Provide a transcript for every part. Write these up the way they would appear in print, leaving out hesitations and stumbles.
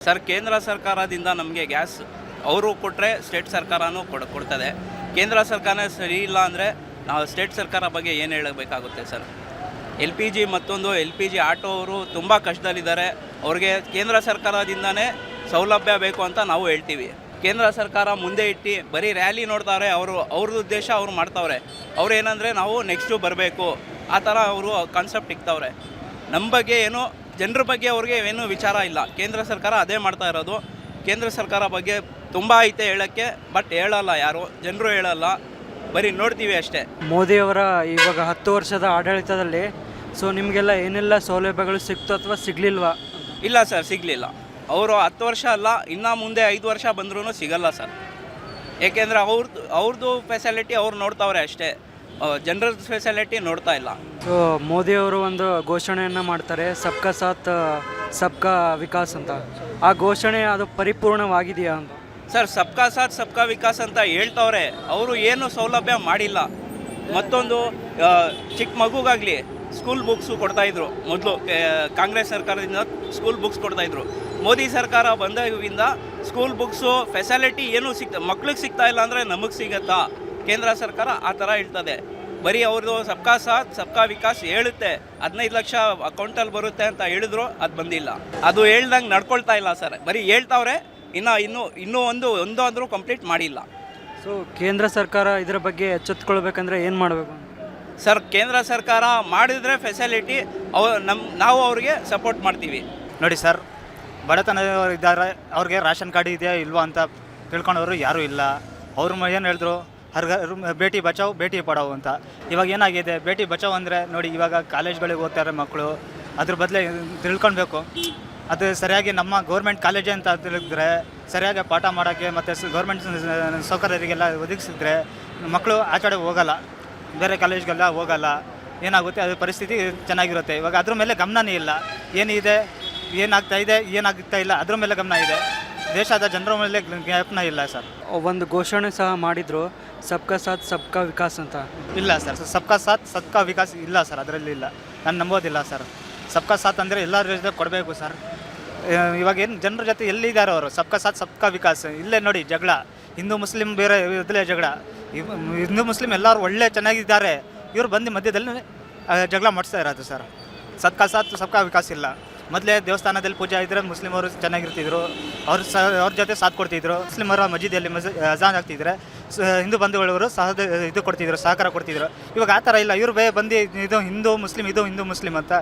Sir, ಕೇಂದ್ರ ಸರ್ಕಾರದಿಂದ ನಮಗೆ ಗ್ಯಾಸ್ ಅವರು ಕೊಟ್ಟರೆ ಸ್ಟೇಟ್ ಸರ್ಕಾರನೂ ಕೊಡ್ತದೆ. ಕೇಂದ್ರ ಸರ್ಕಾರ ಸರಿ ಇಲ್ಲ ಅಂದರೆ ನಾವು ಸ್ಟೇಟ್ ಸರ್ಕಾರ ಬಗ್ಗೆ ಏನು ಹೇಳಬೇಕಾಗುತ್ತೆ ಸರ್? LPG ಮತ್ತೊಂದು LPG ಆಟೋ ಅವರು ತುಂಬ ಕಷ್ಟದಲ್ಲಿದ್ದಾರೆ. ಅವ್ರಿಗೆ ಕೇಂದ್ರ ಸರ್ಕಾರದಿಂದನೇ ಸೌಲಭ್ಯ ಬೇಕು ಅಂತ ನಾವು ಹೇಳ್ತೀವಿ. ಕೇಂದ್ರ ಸರ್ಕಾರ ಮುಂದೆ ಇಟ್ಟು ಬರೀ ರ್ಯಾಲಿ ನೋಡ್ತಾರೆ, ಅವ್ರದ್ದು ಉದ್ದೇಶ ಅವ್ರು ಮಾಡ್ತಾವ್ರೆ. ಅವ್ರು ಏನಂದರೆ ನಾವು ನೆಕ್ಸ್ಟು ಬರಬೇಕು ಆ ಥರ ಅವರು ಕಾನ್ಸೆಪ್ಟ್ ಇಕ್ತವ್ರೆ. ನಮ್ಮ ಬಗ್ಗೆ ಏನೋ ಜನರ ಬಗ್ಗೆ ಅವ್ರಿಗೆ ಏನೂ ವಿಚಾರ ಇಲ್ಲ. ಕೇಂದ್ರ ಸರ್ಕಾರ ಅದೇ ಮಾಡ್ತಾ ಇರೋದು. ಕೇಂದ್ರ ಸರ್ಕಾರ ಬಗ್ಗೆ ತುಂಬ ಐತೆ ಹೇಳೋಕ್ಕೆ, ಬಟ್ ಹೇಳಲ್ಲ, ಯಾರು ಜನರು ಹೇಳಲ್ಲ, ಬರೀ ನೋಡ್ತೀವಿ ಅಷ್ಟೇ. ಮೋದಿಯವರ ಇವಾಗ 10 ವರ್ಷದ ಆಡಳಿತದಲ್ಲಿ ನಿಮಗೆಲ್ಲ ಏನೆಲ್ಲ ಸೌಲಭ್ಯಗಳು ಸಿಕ್ತು ಅಥವಾ ಸಿಗಲಿಲ್ವಾ? ಇಲ್ಲ ಸರ್, ಸಿಗಲಿಲ್ಲ. ಅವರು 10 ವರ್ಷ ಅಲ್ಲ, ಇನ್ನೂ ಮುಂದೆ 5 ವರ್ಷ ಬಂದ್ರೂ ಸಿಗಲ್ಲ ಸರ್. ಏಕೆಂದರೆ ಅವ್ರದ್ದು ಫೆಸಿಲಿಟಿ ಅವ್ರು ನೋಡ್ತಾವ್ರೆ ಅಷ್ಟೇ, ಜನರ ಫೆಸಿಲಿಟಿ ನೋಡ್ತಾ ಇಲ್ಲ. ಮೋದಿಯವರು ಒಂದು ಘೋಷಣೆಯನ್ನು ಮಾಡ್ತಾರೆ, ಸಬ್ಕಾ ಸಾಥ್ ಸಬ್ಕಾ ವಿಕಾಸ್ ಅಂತ. ಆ ಘೋಷಣೆ ಅದು ಪರಿಪೂರ್ಣವಾಗಿದೆಯಾ ಅಂತ? ಸರ್, ಸಬ್ಕಾ ಸಾಥ್ ಸಬ್ಕಾ ವಿಕಾಸ್ ಅಂತ ಹೇಳ್ತವ್ರೆ, ಅವರು ಏನು ಸೌಲಭ್ಯ ಮಾಡಿಲ್ಲ. ಮತ್ತೊಂದು ಚಿಕ್ಕ ಮಗುಗಾಗಲಿ ಸ್ಕೂಲ್ ಬುಕ್ಸು ಕೊಡ್ತಾಯಿದ್ರು ಮೊದಲು. ಕಾಂಗ್ರೆಸ್ ಸರ್ಕಾರದಿಂದ ಸ್ಕೂಲ್ ಬುಕ್ಸ್ ಕೊಡ್ತಾಯಿದ್ರು. ಮೋದಿ ಸರ್ಕಾರ ಬಂದಾಗಿಂದ ಸ್ಕೂಲ್ ಬುಕ್ಸು ಫೆಸಿಲಿಟಿ ಏನೂ ಮಕ್ಳಿಗೆ ಸಿಗ್ತಾ ಇಲ್ಲ ಅಂದರೆ ನಮಗೆ ಸಿಗತ್ತಾ? ಕೇಂದ್ರ ಸರ್ಕಾರ ಆ ಥರ ಹೇಳ್ತದೆ. ಬರೀ ಅವ್ರದ್ದು ಸಬ್ಕಾ ಸಾಥ್ ಸಬ್ಕಾ ವಿಕಾಸ್ ಹೇಳುತ್ತೆ, 15 ಲಕ್ಷ ಅಕೌಂಟಲ್ಲಿ ಬರುತ್ತೆ ಅಂತ ಹೇಳಿದ್ರು, ಅದು ಬಂದಿಲ್ಲ. ಅದು ಹೇಳ್ದಂಗೆ ನಡ್ಕೊಳ್ತಾ ಇಲ್ಲ ಸರ್, ಬರೀ ಹೇಳ್ತಾವ್ರೆ, ಇನ್ನೂ ಒಂದು ಅಂದರೂ ಕಂಪ್ಲೀಟ್ ಮಾಡಿಲ್ಲ. ಕೇಂದ್ರ ಸರ್ಕಾರ ಇದರ ಬಗ್ಗೆ ಎಚ್ಚೆತ್ತುಕೊಳ್ಬೇಕಂದ್ರೆ ಏನು ಮಾಡಬೇಕು ಸರ್? ಕೇಂದ್ರ ಸರ್ಕಾರ ಮಾಡಿದರೆ ಫೆಸಿಲಿಟಿ ನಾವು ಅವ್ರಿಗೆ ಸಪೋರ್ಟ್ ಮಾಡ್ತೀವಿ. ನೋಡಿ ಸರ್, ಬಡತನದವರು ಇದ್ದಾರೆ, ಅವ್ರಿಗೆ ರೇಷನ್ ಕಾರ್ಡ್ ಇದೆಯಾ ಇಲ್ವಾ ಅಂತ ತಿಳ್ಕೊಂಡವರು ಯಾರೂ ಇಲ್ಲ. ಅವ್ರು ಏನು ಹೇಳಿದ್ರು, ಬೇಟಿ ಬಚಾವ್ ಬೇಟಿ ಪಡಾವ್ ಅಂತ. ಇವಾಗ ಏನಾಗಿದೆ, ಬೇಟಿ ಬಚಾವ್ ಅಂದರೆ ನೋಡಿ, ಇವಾಗ ಕಾಲೇಜ್ಗಳಿಗೆ ಓದ್ತಾರೆ ಮಕ್ಕಳು, ಅದ್ರ ಬದಲೇ ತಿಳ್ಕೊಳ್ಬೇಕು. ಅದು ಸರಿಯಾಗಿ ನಮ್ಮ ಗೌರ್ಮೆಂಟ್ ಕಾಲೇಜೇ ಅಂತ ತಿಳಿದ್ರೆ ಸರಿಯಾಗಿ ಪಾಠ ಮಾಡೋಕ್ಕೆ ಮತ್ತು ಗೌರ್ಮೆಂಟ್ ಸೌಕರ್ಯರಿಗೆಲ್ಲ ಒದಗಿಸಿದ್ರೆ ಮಕ್ಕಳು ಆಚೆ ಹೋಗಲ್ಲ, ಬೇರೆ ಕಾಲೇಜ್ಗೆಲ್ಲ ಹೋಗಲ್ಲ. ಏನಾಗುತ್ತೆ, ಅದು ಪರಿಸ್ಥಿತಿ ಚೆನ್ನಾಗಿರುತ್ತೆ. ಇವಾಗ ಅದ್ರ ಮೇಲೆ ಗಮನನೇ ಇಲ್ಲ. ಏನಿದೆ, ಏನಾಗ್ತಾ ಇಲ್ಲ ಅದ್ರ ಮೇಲೆ ಗಮನ ಇದೆ. ದೇಶದ ಜನರ ಮೇಲೆ ಗಮನ ಇಲ್ಲ ಸರ್. ಒಂದು ಘೋಷಣೆ ಸಹ ಮಾಡಿದರು, ಸಬ್ಕಾ ಸಾಥ್ ಸಬ್ಕಾ ವಿಕಾಸ್ ಅಂತ. ಇಲ್ಲ ಸರ್, ಸಬ್ಕಾ ಸಾಥ್ ಸಬ್ಕಾ ವಿಕಾಸ್ ಇಲ್ಲ ಸರ್, ಅದರಲ್ಲಿ ಇಲ್ಲ. ನಾನು ನಂಬೋದಿಲ್ಲ ಸರ್. ಸಬ್ಕಾ ಸಾಥ್ ಅಂದರೆ ಎಲ್ಲರ ಜೊತೆ ಕೊಡಬೇಕು ಸರ್. ಇವಾಗ ಏನು ಜನರ ಜೊತೆ ಎಲ್ಲಿದ್ದಾರೆ ಅವರು? ಸಬ್ಕಾ ಸಾಥ್ ಸಬ್ಕಾ ವಿಕಾಸ್ ಇಲ್ಲೇ ನೋಡಿ ಜಗಳ. ಹಿಂದೂ ಮುಸ್ಲಿಂ ಬೇರೆ ಇದ್ದಲೇ ಜಗಳ. ಹಿಂದೂ ಮುಸ್ಲಿಂ ಎಲ್ಲರೂ ಒಳ್ಳೆ ಚೆನ್ನಾಗಿದ್ದಾರೆ, ಇವರು ಬಂದು ಮಧ್ಯದಲ್ಲಿ ಜಗಳ ಮಾಡಿಸ್ತಾ ಇರೋದು ಸರ್. ಸಬ್ಕಾ ಸಾಥ್ ಸಬ್ಕಾ ವಿಕಾಸ್ ಇಲ್ಲ. ಮೊದಲೇ ದೇವಸ್ಥಾನದಲ್ಲಿ ಪೂಜೆ ಇದ್ದರೆ ಮುಸ್ಲಿಮವರು ಚೆನ್ನಾಗಿರ್ತಿದ್ರು, ಅವ್ರ ಜೊತೆ ಸಾಥ್ ಕೊಡ್ತಿದ್ರು. ಮುಸ್ಲಿಮರ ಮಜೀದಿಯಲ್ಲಿ ಅಜಾನ್ ಆಗ್ತಿದ್ರೆ ಹಿಂದೂ ಬಂಧುಗಳವರು ಇದು ಕೊಡ್ತಿದ್ರು, ಸಹಕಾರ ಕೊಡ್ತಿದ್ರು. ಇವಾಗ ಆ ಥರ ಇಲ್ಲ. ಇವರು ಬಂದು ಇದು ಹಿಂದೂ ಮುಸ್ಲಿಂ ಅಂತ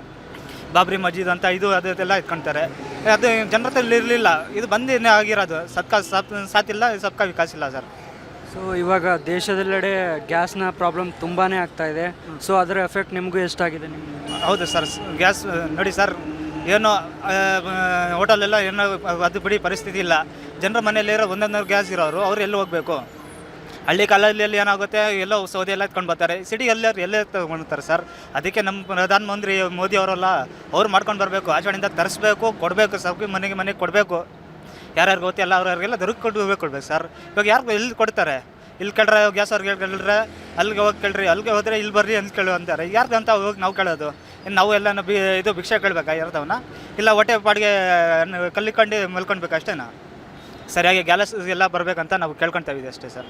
ಬಾಬ್ರಿ ಮಜೀದ್ ಅಂತ ಅದೆಲ್ಲ ಇಟ್ಕೊಳ್ತಾರೆ. ಅದು ಜನರ ಹತ್ರ ಇರಲಿಲ್ಲ, ಇದು ಬಂದು ಆಗಿರೋದು. ಸಬ್ಕಾ ಸಾಥ್ ಇಲ್ಲ, ಸಬ್ಕಾ ವಿಕಾಸ್ ಇಲ್ಲ ಸರ್. ಇವಾಗ ದೇಶದೆಲ್ಲೆಡೆ ಗ್ಯಾಸ್ನ ಪ್ರಾಬ್ಲಮ್ ತುಂಬಾ ಆಗ್ತಾ ಇದೆ. ಅದರ ಎಫೆಕ್ಟ್ ನಿಮಗೂ ಎಷ್ಟಾಗಿದೆ? ಹೌದು ಸರ್, ಗ್ಯಾಸ್ ನೋಡಿ ಸರ್, ಏನೋ ಹೋಟೆಲೆಲ್ಲ ಏನೋ ಅದು ಬಿಡಿ ಪರಿಸ್ಥಿತಿ ಇಲ್ಲ. ಜನರ ಮನೆಯಲ್ಲಿರೋ ಒಂದೊಂದು ಗ್ಯಾಸ್ ಇರೋರು ಅವ್ರು ಎಲ್ಲಿ ಹೋಗಬೇಕು? ಹಳ್ಳಿ ಕಾಲದಲ್ಲಿ ಏನಾಗುತ್ತೆ, ಎಲ್ಲೋ ಸೌದೆ ಎಲ್ಲ ಎತ್ಕೊಂಡು ಬರ್ತಾರೆ. ಸಿಟಿ ಎಲ್ಲೇ ತೊಗೊಂಡ್ತಾರೆ ಸರ್. ಅದಕ್ಕೆ ನಮ್ಮ ಪ್ರಧಾನಮಂತ್ರಿ ಮೋದಿ ಅವರಲ್ಲ, ಅವ್ರು ಮಾಡ್ಕೊಂಡು ಬರಬೇಕು, ಆಚರಣೆಯಿಂದ ತರಿಸ್ಬೇಕು, ಕೊಡಬೇಕು, ಸಬ್ಗೆ ಮನೆಗೆ ಕೊಡಬೇಕು. ಯಾರ್ಯಾರು ಗೊತ್ತೆ ಎಲ್ಲ ಅವ್ರಿಗೆಲ್ಲ ಕೊಡಬೇಕು ಸರ್. ಇವಾಗ ಯಾರು ಎಲ್ಲಿ ಕೊಡ್ತಾರೆ? ಇಲ್ಲಿ ಕೇಳ್ರೆ ಗ್ಯಾಸ್ ಅವ್ರಿಗೆ ಕೇಳಿದ್ರೆ ಅಲ್ಲಿಗೆ ಹೋಗಿ ಕೇಳ್ರಿ, ಅಲ್ಲಿಗೆ ಹೋದರೆ ಇಲ್ಲಿ ಬರ್ರಿ ಅಂತ ಕೇಳು ಅಂತಾರೆ. ಯಾರ್ದು ಅಂತ ಹೋಗಿ ನಾವು ಕೇಳೋದು? ನಾವು ಎಲ್ಲ ಇದು ಭಿಕ್ಷೆ ಕೇಳಬೇಕಾ ಯಾರ್ದವನ್ನ? ಇಲ್ಲ ಹೊಟ್ಟೆ ಪಾಡಿಗೆ ಕಲ್ಲಿಕೊಂಡು ಮಲ್ಕೊಳ್ಬೇಕು ಅಷ್ಟೇನಾ? ಸರಿಯಾಗಿ ಗ್ಯಾಸ್ ಎಲ್ಲ ಬರಬೇಕಂತ ನಾವು ಕೇಳ್ಕೊಳ್ತಾ ಇದ್ದೀವಿ ಅಷ್ಟೇ ಸರ್.